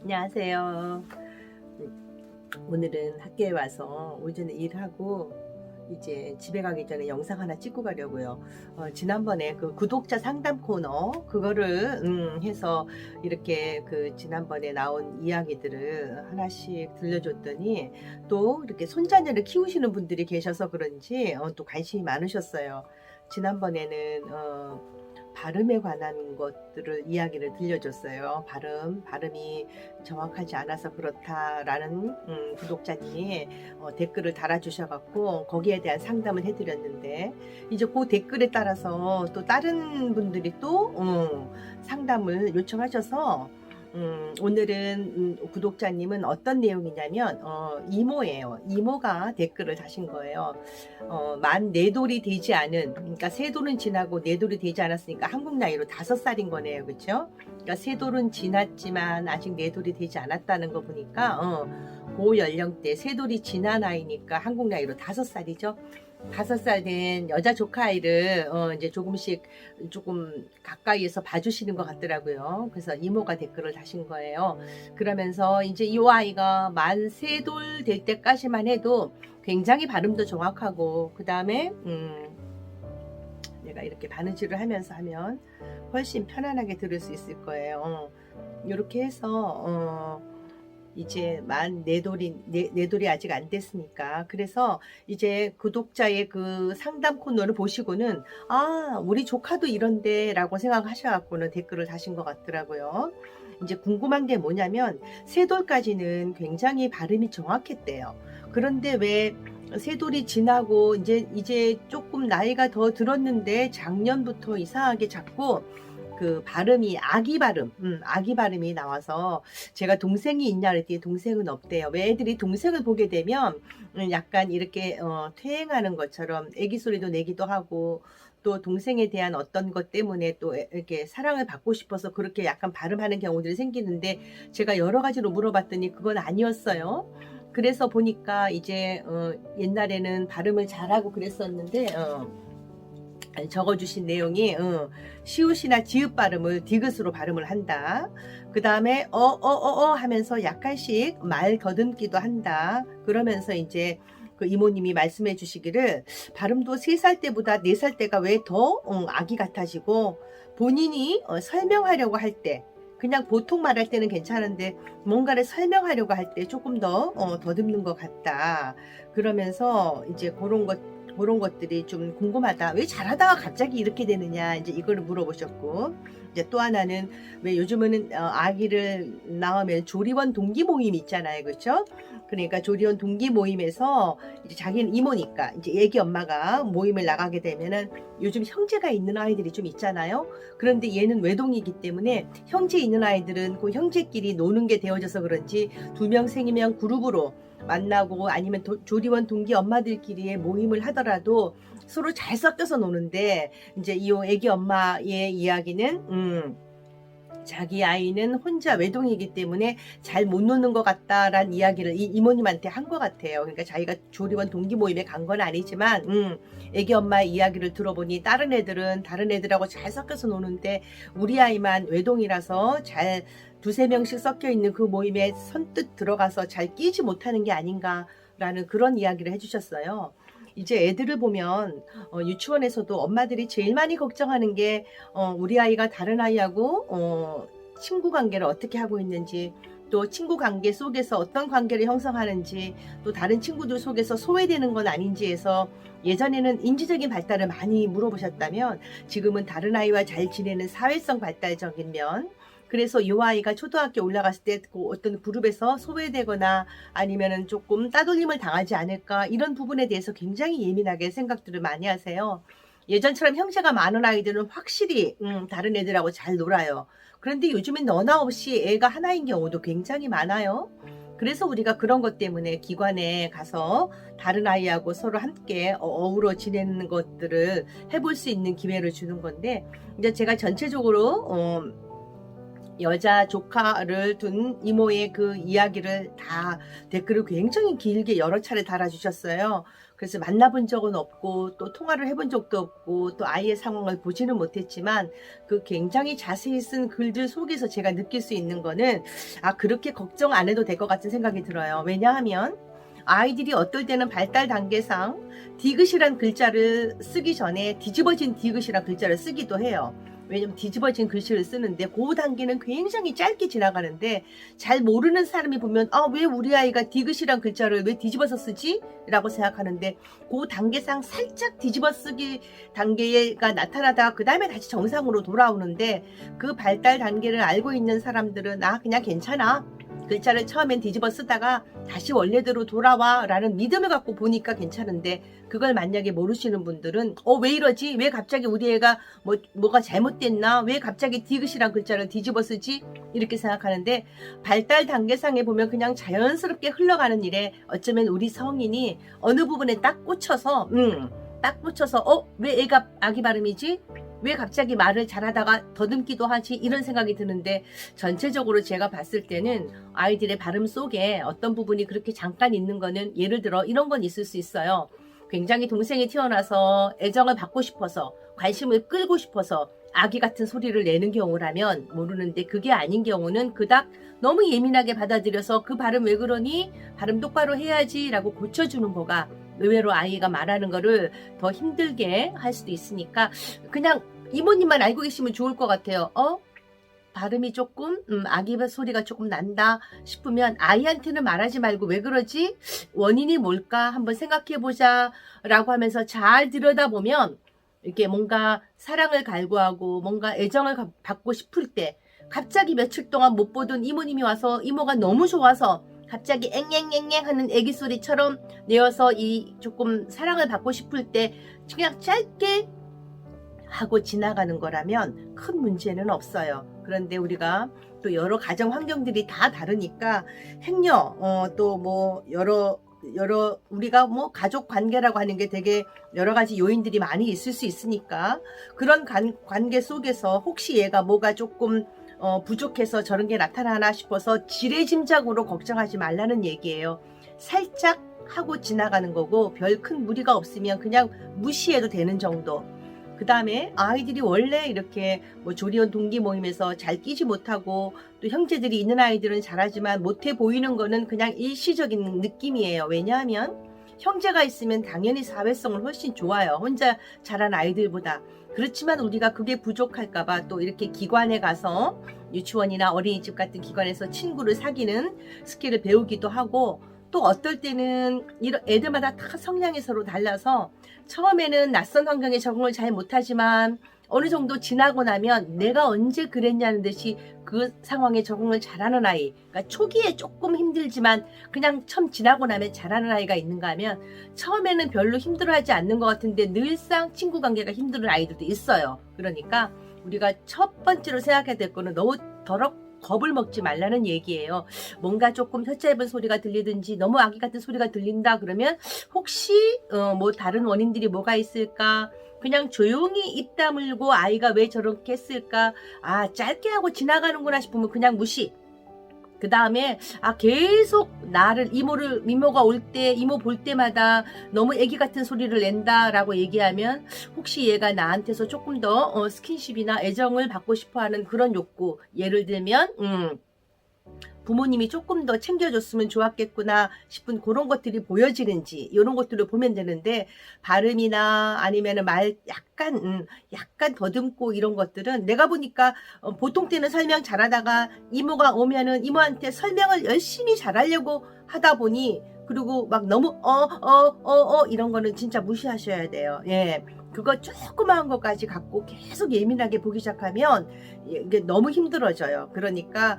안녕하세요. 오늘은 학교에 와서 오전에 일하고 이제 집에 가기 전에 영상 하나 찍고 가려고요. 지난번에 그 구독자 상담 코너 그거를 해서 이렇게 그 지난번에 나온 이야기들을 하나씩 들려줬더니 또 이렇게 손자녀를 키우시는 분들이 계셔서 그런지 또 관심이 많으셨어요. 지난번에는 발음에 관한 것들을 이야기를 들려줬어요. 발음이 정확하지 않아서 그렇다라는 구독자님이 댓글을 달아주셔갖고 거기에 대한 상담을 해드렸는데 이제 그 댓글에 따라서 또 다른 분들이 또 상담을 요청하셔서 오늘은 구독자님은 어떤 내용이냐면 이모예요. 이모가 댓글을 다신 거예요. 만 4돌이 되지 않은, 그러니까 3돌은 지나고 4돌이 되지 않았으니까 한국 나이로 5살인 거네요. 그렇죠? 그러니까 3돌은 지났지만 아직 4돌이 되지 않았다는 거 보니까 고 연령대 3돌이 지난 나이니까 한국 나이로 5살이죠. 5살 된 여자 조카아이를 이제 조금 가까이에서 봐주시는 것 같더라고요. 그래서 이모가 댓글을 다신 거예요. 그러면서 이제 이 아이가 만 3돌 될 때까지만 해도 굉장히 발음도 정확하고 그 다음에 내가 이렇게 바느질을 하면서 하면 훨씬 편안하게 들을 수 있을 거예요. 이렇게 해서 이제 만 4돌이 아직 안 됐으니까. 그래서 이제 구독자의 그 상담 코너를 보시고는 우리 조카도 이런데 라고 생각하셔갖고는 댓글을 다신 것 같더라고요. 이제 궁금한 게 뭐냐면 3돌까지는 굉장히 발음이 정확했대요. 그런데 왜 3돌이 지나고 이제 조금 나이가 더 들었는데 작년부터 이상하게 자꾸 그 발음이 아기 발음이 나와서 제가 동생이 있냐 그랬더니 동생은 없대요. 왜 애들이 동생을 보게 되면 약간 이렇게 퇴행하는 것처럼 애기 소리도 내기도 하고 또 동생에 대한 어떤 것 때문에 또 이렇게 사랑을 받고 싶어서 그렇게 약간 발음하는 경우들이 생기는데 제가 여러 가지로 물어봤더니 그건 아니었어요. 그래서 보니까 이제 옛날에는 발음을 잘하고 그랬었는데 적어주신 내용이 시옷이나 지읒 발음을 디귿으로 발음을 한다. 그 다음에 하면서 약간씩 말 더듬기도 한다. 그러면서 이제 그 이모님이 말씀해 주시기를 발음도 3살 때보다 4살 때가 왜 더 아기 같아지고 본인이 설명하려고 할 때 그냥 보통 말할 때는 괜찮은데 뭔가를 설명하려고 할 때 조금 더 더듬는 것 같다. 그러면서 이제 그런 것들이 좀 궁금하다. 왜 잘하다가 갑자기 이렇게 되느냐. 이제 이거를 물어보셨고. 이제 또 하나는 왜 요즘은 아기를 낳으면 조리원 동기 모임 있잖아요. 그렇죠? 그러니까 조리원 동기 모임에서 이제 자기는 이모니까 이제 애기 엄마가 모임을 나가게 되면은 요즘 형제가 있는 아이들이 좀 있잖아요. 그런데 얘는 외동이기 때문에 형제 있는 아이들은 그 형제끼리 노는 게 되어져서 그런지 2명, 3명 그룹으로 만나고 아니면 조리원 동기 엄마들끼리의 모임을 하더라도 서로 잘 섞여서 노는데 이제 이 애기 엄마의 이야기는 자기 아이는 혼자 외동이기 때문에 잘 못 노는 것 같다라는 이야기를 이 이모님한테 한 것 같아요. 그러니까 자기가 조리원 동기 모임에 간 건 아니지만 애기 엄마의 이야기를 들어보니 다른 애들은 다른 애들하고 잘 섞여서 노는데 우리 아이만 외동이라서 잘 2~3명씩 섞여 있는 그 모임에 선뜻 들어가서 잘 끼지 못하는 게 아닌가라는 그런 이야기를 해주셨어요. 이제 애들을 보면 유치원에서도 엄마들이 제일 많이 걱정하는 게 우리 아이가 다른 아이하고 친구 관계를 어떻게 하고 있는지 또 친구 관계 속에서 어떤 관계를 형성하는지 또 다른 친구들 속에서 소외되는 건 아닌지 해서 예전에는 인지적인 발달을 많이 물어보셨다면 지금은 다른 아이와 잘 지내는 사회성 발달적인 면 그래서 이 아이가 초등학교 올라갔을 때 그 어떤 그룹에서 소외되거나 아니면은 조금 따돌림을 당하지 않을까 이런 부분에 대해서 굉장히 예민하게 생각들을 많이 하세요. 예전처럼 형제가 많은 아이들은 확실히 다른 애들하고 잘 놀아요. 그런데 요즘엔 너나 없이 애가 하나인 경우도 굉장히 많아요. 그래서 우리가 그런 것 때문에 기관에 가서 다른 아이하고 서로 함께 어우러 지내는 것들을 해볼 수 있는 기회를 주는 건데 이제 제가 전체적으로 여자 조카를 둔 이모의 그 이야기를 다 댓글을 굉장히 길게 여러 차례 달아주셨어요. 그래서 만나본 적은 없고 또 통화를 해본 적도 없고 또 아이의 상황을 보지는 못했지만 그 굉장히 자세히 쓴 글들 속에서 제가 느낄 수 있는 거는 아, 그렇게 걱정 안 해도 될 것 같은 생각이 들어요. 왜냐하면 아이들이 어떨 때는 발달 단계상 디귿이란 글자를 쓰기 전에 뒤집어진 디귿이란 글자를 쓰기도 해요. 왜냐면 뒤집어진 글씨를 쓰는데 그 단계는 굉장히 짧게 지나가는데 잘 모르는 사람이 보면 아, 왜 우리 아이가 디귿이란 글자를 왜 뒤집어서 쓰지? 라고 생각하는데 그 단계상 살짝 뒤집어 쓰기 단계가 나타나다가 그 다음에 다시 정상으로 돌아오는데 그 발달 단계를 알고 있는 사람들은 아, 그냥 괜찮아. 글자를 처음엔 뒤집어 쓰다가 다시 원래대로 돌아와 라는 믿음을 갖고 보니까 괜찮은데 그걸 만약에 모르시는 분들은 왜 이러지? 왜 갑자기 우리 애가 뭐가 잘못됐나? 왜 갑자기 디귿이란 글자를 뒤집어 쓰지? 이렇게 생각하는데 발달 단계상에 보면 그냥 자연스럽게 흘러가는 일에 어쩌면 우리 성인이 어느 부분에 딱 꽂혀서 왜 애가 아기 발음이지? 왜 갑자기 말을 잘하다가 더듬기도 하지? 이런 생각이 드는데 전체적으로 제가 봤을 때는 아이들의 발음 속에 어떤 부분이 그렇게 잠깐 있는 거는 예를 들어 이런 건 있을 수 있어요. 굉장히 동생이 태어나서 애정을 받고 싶어서 관심을 끌고 싶어서 아기 같은 소리를 내는 경우라면 모르는데 그게 아닌 경우는 그닥 너무 예민하게 받아들여서 그 발음 왜 그러니? 발음 똑바로 해야지 라고 고쳐주는 거가 의외로 아이가 말하는 거를 더 힘들게 할 수도 있으니까 그냥 이모님만 알고 계시면 좋을 것 같아요. 발음이 조금 아기 소리가 조금 난다 싶으면 아이한테는 말하지 말고 왜 그러지? 원인이 뭘까? 한번 생각해보자 라고 하면서 잘 들여다보면 이렇게 뭔가 사랑을 갈구하고 뭔가 애정을 받고 싶을 때 갑자기 며칠 동안 못 보던 이모님이 와서 이모가 너무 좋아서 갑자기 앵앵앵앵 하는 애기 소리처럼 내어서 이 조금 사랑을 받고 싶을 때 그냥 짧게 하고 지나가는 거라면 큰 문제는 없어요. 그런데 우리가 또 여러 가정 환경들이 다 다르니까 행여 또 뭐 여러 우리가 뭐 가족 관계라고 하는 게 되게 여러 가지 요인들이 많이 있을 수 있으니까 그런 관계 속에서 혹시 얘가 뭐가 조금 부족해서 저런 게 나타나나 싶어서 지레짐작으로 걱정하지 말라는 얘기예요. 살짝 하고 지나가는 거고 별 큰 무리가 없으면 그냥 무시해도 되는 정도. 그 다음에 아이들이 원래 이렇게 뭐 조리원 동기 모임에서 잘 끼지 못하고 또 형제들이 있는 아이들은 잘하지만 못해 보이는 거는 그냥 일시적인 느낌이에요. 왜냐하면 형제가 있으면 당연히 사회성은 훨씬 좋아요. 혼자 자란 아이들보다. 그렇지만 우리가 그게 부족할까봐 또 이렇게 기관에 가서 유치원이나 어린이집 같은 기관에서 친구를 사귀는 스킬을 배우기도 하고 또 어떨 때는 이런 애들마다 다 성향이 서로 달라서 처음에는 낯선 환경에 적응을 잘 못하지만 어느 정도 지나고 나면 내가 언제 그랬냐는 듯이 그 상황에 적응을 잘하는 아이, 그러니까 초기에 조금 힘들지만 그냥 처음 지나고 나면 잘하는 아이가 있는가 하면 처음에는 별로 힘들어하지 않는 것 같은데 늘상 친구 관계가 힘든 아이들도 있어요. 그러니까 우리가 첫 번째로 생각해야 될 거는 너무 겁을 먹지 말라는 얘기예요. 뭔가 조금 혀 짧은 소리가 들리든지 너무 아기 같은 소리가 들린다 그러면 혹시 뭐 다른 원인들이 뭐가 있을까? 그냥 조용히 입 다물고 아이가 왜 저렇게 했을까? 아, 짧게 하고 지나가는구나 싶으면 그냥 무시. 그 다음에 계속 나를 이모가 올 때 이모 볼 때마다 너무 애기 같은 소리를 낸다라고 얘기하면 혹시 얘가 나한테서 조금 더 스킨십이나 애정을 받고 싶어하는 그런 욕구, 예를 들면 부모님이 조금 더 챙겨줬으면 좋았겠구나 싶은 그런 것들이 보여지는지 이런 것들을 보면 되는데 발음이나 아니면은 말 약간 더듬고 이런 것들은 내가 보니까 보통 때는 설명 잘하다가 이모가 오면은 이모한테 설명을 열심히 잘하려고 하다 보니 그리고 막 너무 이런 거는 진짜 무시하셔야 돼요. 예. 그거 조그마한 것까지 갖고 계속 예민하게 보기 시작하면 이게 너무 힘들어져요. 그러니까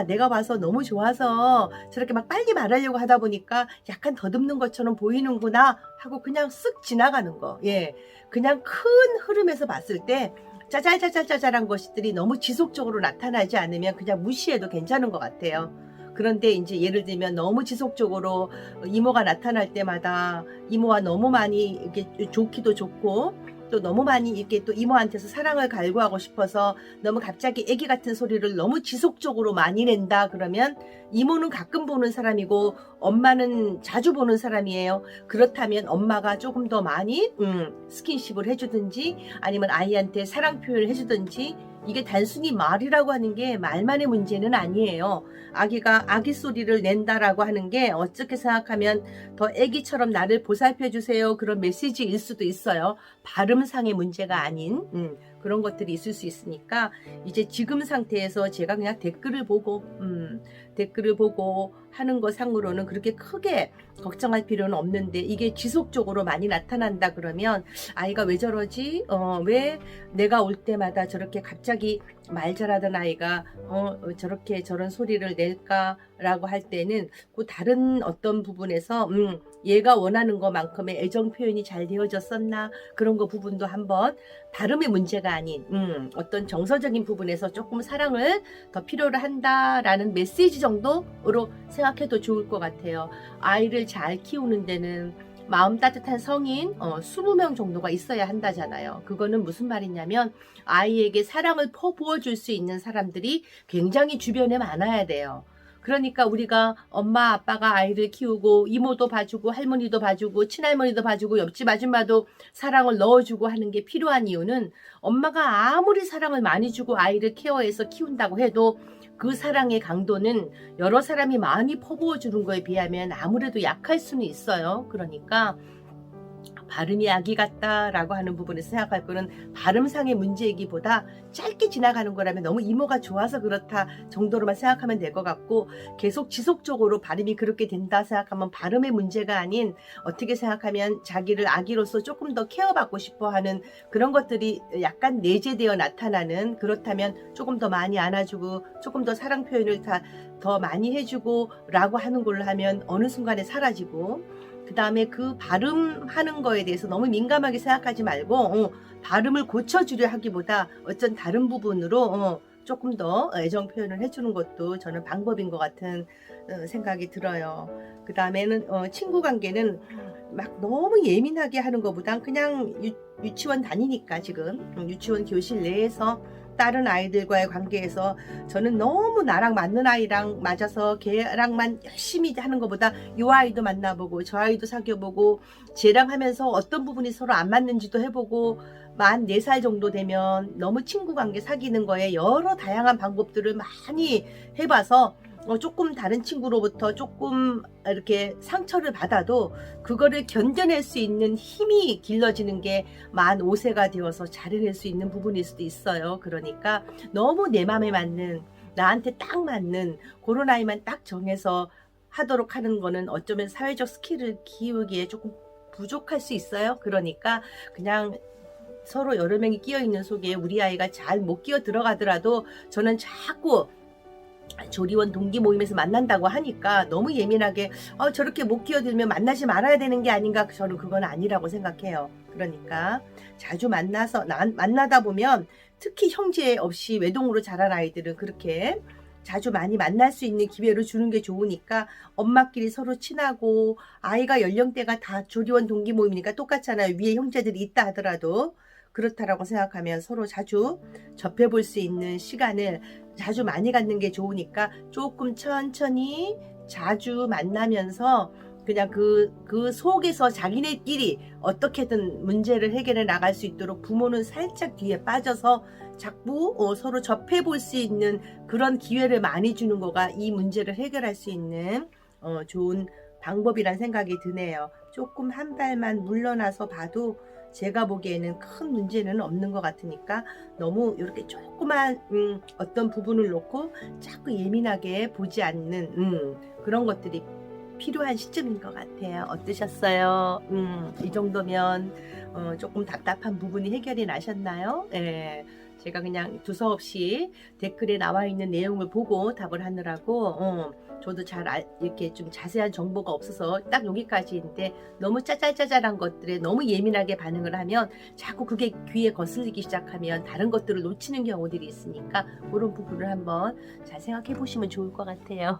내가 봐서 너무 좋아서 저렇게 막 빨리 말하려고 하다 보니까 약간 더듬는 것처럼 보이는구나 하고 그냥 쓱 지나가는 거. 예, 그냥 큰 흐름에서 봤을 때 짜잘짜잘짜잘한 것들이 너무 지속적으로 나타나지 않으면 그냥 무시해도 괜찮은 것 같아요. 그런데 이제 예를 들면 너무 지속적으로 이모가 나타날 때마다 이모와 너무 많이 이렇게 좋기도 좋고 또 너무 많이 이렇게 또 이모한테서 사랑을 갈구하고 싶어서 너무 갑자기 애기 같은 소리를 너무 지속적으로 많이 낸다 그러면 이모는 가끔 보는 사람이고 엄마는 자주 보는 사람이에요. 그렇다면 엄마가 조금 더 많이 스킨십을 해주든지 아니면 아이한테 사랑 표현을 해주든지, 이게 단순히 말이라고 하는 게 말만의 문제는 아니에요. 아기가 아기 소리를 낸다라고 하는 게 어떻게 생각하면 더 아기처럼 나를 보살펴 주세요 그런 메시지일 수도 있어요. 발음상의 문제가 아닌 그런 것들이 있을 수 있으니까, 이제 지금 상태에서 제가 그냥 댓글을 보고 하는 것 상으로는 그렇게 크게 걱정할 필요는 없는데, 이게 지속적으로 많이 나타난다 그러면 아이가 왜 저러지? 왜 내가 올 때마다 저렇게 갑자기 말 잘하던 아이가 저렇게 저런 소리를 낼까라고 할 때는 그 다른 어떤 부분에서 얘가 원하는 것만큼의 애정 표현이 잘 되어졌었나, 그런 거 부분도 한번, 발음의 문제가 아닌 어떤 정서적인 부분에서 조금 사랑을 더 필요로 한다라는 메시지 정도로 생각해도 좋을 것 같아요. 아이를 잘 키우는 데는 마음 따뜻한 성인 20명 정도가 있어야 한다잖아요. 그거는 무슨 말이냐면 아이에게 사랑을 퍼부어줄 수 있는 사람들이 굉장히 주변에 많아야 돼요. 그러니까 우리가 엄마 아빠가 아이를 키우고 이모도 봐주고 할머니도 봐주고 친할머니도 봐주고 옆집 아줌마도 사랑을 넣어주고 하는 게 필요한 이유는, 엄마가 아무리 사랑을 많이 주고 아이를 케어해서 키운다고 해도 그 사랑의 강도는 여러 사람이 많이 퍼부어 주는 거에 비하면 아무래도 약할 수는 있어요. 그러니까 발음이 아기 같다라고 하는 부분에서 생각할 거는 발음상의 문제이기보다 짧게 지나가는 거라면 너무 이모가 좋아서 그렇다 정도로만 생각하면 될 것 같고, 계속 지속적으로 발음이 그렇게 된다 생각하면 발음의 문제가 아닌, 어떻게 생각하면 자기를 아기로서 조금 더 케어받고 싶어 하는 그런 것들이 약간 내재되어 나타나는, 그렇다면 조금 더 많이 안아주고 조금 더 사랑 표현을 더 많이 해주고 라고 하는 걸로 하면 어느 순간에 사라지고, 그 다음에 그 발음하는 거에 대해서 너무 민감하게 생각하지 말고 발음을 고쳐주려 하기보다 어쩐 다른 부분으로 조금 더 애정 표현을 해주는 것도 저는 방법인 것 같은 생각이 들어요. 그 다음에는 친구 관계는 막 너무 예민하게 하는 것보단 그냥 유치원 다니니까 지금 유치원 교실 내에서 다른 아이들과의 관계에서 저는 너무 나랑 맞는 아이랑 맞아서 걔랑만 열심히 하는 것보다 이 아이도 만나보고 저 아이도 사귀어보고 쟤랑 하면서 어떤 부분이 서로 안 맞는지도 해보고, 만 4살 정도 되면 너무 친구 관계 사귀는 거에 여러 다양한 방법들을 많이 해봐서 조금 다른 친구로부터 조금 이렇게 상처를 받아도 그거를 견뎌낼 수 있는 힘이 길러지는 게 만 5세가 되어서 잘해낼 수 있는 부분일 수도 있어요. 그러니까 너무 내 맘에 맞는, 나한테 딱 맞는 그런 아이만 딱 정해서 하도록 하는 거는 어쩌면 사회적 스킬을 키우기에 조금 부족할 수 있어요. 그러니까 그냥 서로 여러 명이 끼어 있는 속에 우리 아이가 잘 못 끼어 들어가더라도, 저는 자꾸 조리원 동기 모임에서 만난다고 하니까 너무 예민하게 저렇게 못 끼어들면 만나지 말아야 되는 게 아닌가, 저는 그건 아니라고 생각해요. 그러니까 자주 만나다 보면, 특히 형제 없이 외동으로 자란 아이들은 그렇게 자주 많이 만날 수 있는 기회를 주는 게 좋으니까 엄마끼리 서로 친하고, 아이가 연령대가 다 조리원 동기 모임이니까 똑같잖아요. 위에 형제들이 있다 하더라도 그렇다라고 생각하면 서로 자주 접해볼 수 있는 시간을 자주 많이 갖는 게 좋으니까 조금 천천히 자주 만나면서 그냥 그 속에서 자기네끼리 어떻게든 문제를 해결해 나갈 수 있도록 부모는 살짝 뒤에 빠져서 자꾸 서로 접해볼 수 있는 그런 기회를 많이 주는 거가 이 문제를 해결할 수 있는 좋은 방법이란 생각이 드네요. 조금 한 발만 물러나서 봐도 제가 보기에는 큰 문제는 없는 것 같으니까, 너무 이렇게 조그만 어떤 부분을 놓고 자꾸 예민하게 보지 않는 그런 것들이 필요한 시점인 것 같아요. 어떠셨어요? 이 정도면 조금 답답한 부분이 해결이 나셨나요? 예. 제가 그냥 두서없이 댓글에 나와 있는 내용을 보고 답을 하느라고 저도 이렇게 좀 자세한 정보가 없어서 딱 여기까지인데, 너무 짜잘짜잘한 것들에 너무 예민하게 반응을 하면 자꾸 그게 귀에 거슬리기 시작하면 다른 것들을 놓치는 경우들이 있으니까 그런 부분을 한번 잘 생각해 보시면 좋을 것 같아요.